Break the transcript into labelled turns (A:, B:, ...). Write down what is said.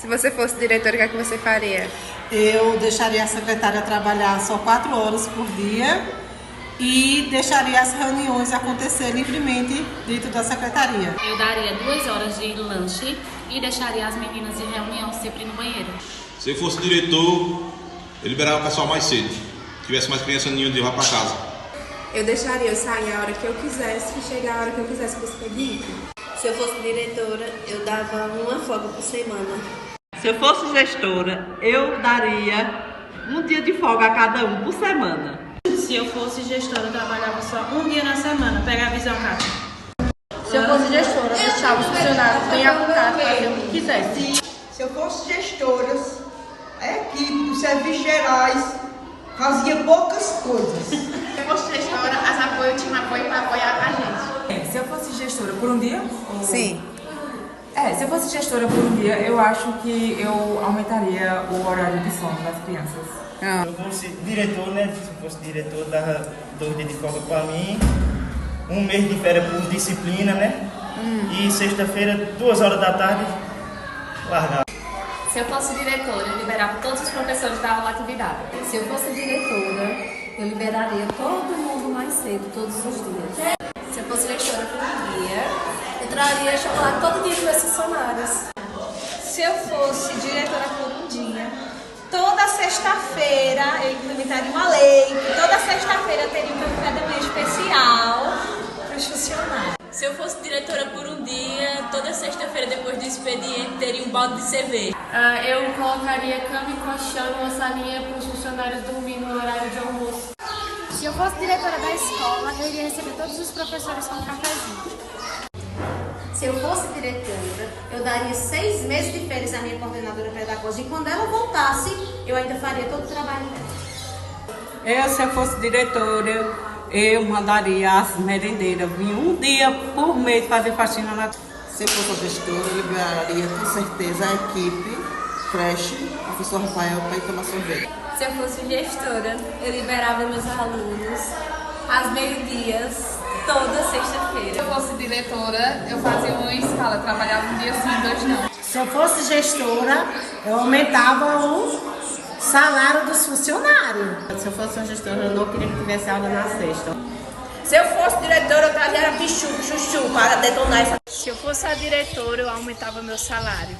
A: Se você fosse diretora, o que é que você faria?
B: Eu deixaria a secretária trabalhar só 4 horas por dia e deixaria as reuniões acontecer livremente dentro da secretaria.
C: Eu daria 2 horas de lanche e deixaria as meninas em reunião sempre no banheiro.
D: Se eu fosse diretor, eu liberava o pessoal mais cedo. Se tivesse mais crianças, ninguém ia levar para casa.
A: Eu deixaria eu sair a hora que eu quisesse e chegar a hora que eu quisesse para o expediente.
E: Se eu fosse diretora, eu dava uma folga por semana.
F: Se eu fosse gestora, eu daria um dia de folga a cada um por semana.
G: Se eu fosse gestora, eu trabalhava só um dia na semana. Pega a visão, Cátia.
H: Se eu fosse gestora, eu deixava os funcionários bem à vontade, fazer o que quisesse.
I: Se eu fosse gestora, a equipe dos serviços gerais fazia poucas coisas.
H: Se eu fosse gestora, tinha apoio para apoiar a gente.
J: Se eu fosse gestora por um dia?
A: Sim.
J: Se eu fosse gestora por um dia, eu acho que eu aumentaria o horário de sono das crianças.
K: Se eu fosse diretor, né? Se eu fosse diretor, dava 2 dias de folga para mim, 1 mês de férias por disciplina, né? E sexta-feira, 2 horas da tarde, largava.
C: Se eu fosse diretora, eu liberava todos os professores da aula atividade.
E: Se eu fosse diretora, eu liberaria todo mundo mais cedo, todos os dias. Se eu fosse gestora por um dia, eu traria chocolate todo dia para meus funcionários.
G: Se eu fosse diretora por um dia, toda sexta-feira eu implementaria uma lei que toda sexta-feira teria um café da manhã especial para os funcionários.
E: Se eu fosse diretora por um dia, toda sexta-feira depois do expediente teria um balde de cerveja.
H: Eu colocaria cama e colchão e uma salinha para os funcionários dormir no horário de almoço.
L: Se eu fosse diretora da escola, eu iria receber todos os professores com um cafezinho.
E: Se eu fosse diretora, eu daria 6 meses de férias à minha coordenadora pedagógica e quando ela voltasse, eu ainda faria todo o trabalho dela.
B: Se eu fosse diretora, eu mandaria as merendeiras vir um dia por mês fazer faxina na...
M: Se eu fosse a gestora, eu liberaria com certeza a equipe, creche, o professor Rafael para ir tomar sorvete.
E: Se eu fosse gestora, eu liberava meus alunos às meio-dias, toda sexta-feira.
H: Se eu fosse diretora, eu fazia uma escala, trabalhava um dia sim, 2 não.
B: Se eu fosse gestora, eu aumentava o salário dos funcionários.
G: Se eu fosse uma gestora, eu não queria que tivesse aula na sexta.
H: Se eu fosse diretora, eu trazia pichu, chuchu para detonar essa.
L: Se eu fosse a diretora, eu aumentava meu salário.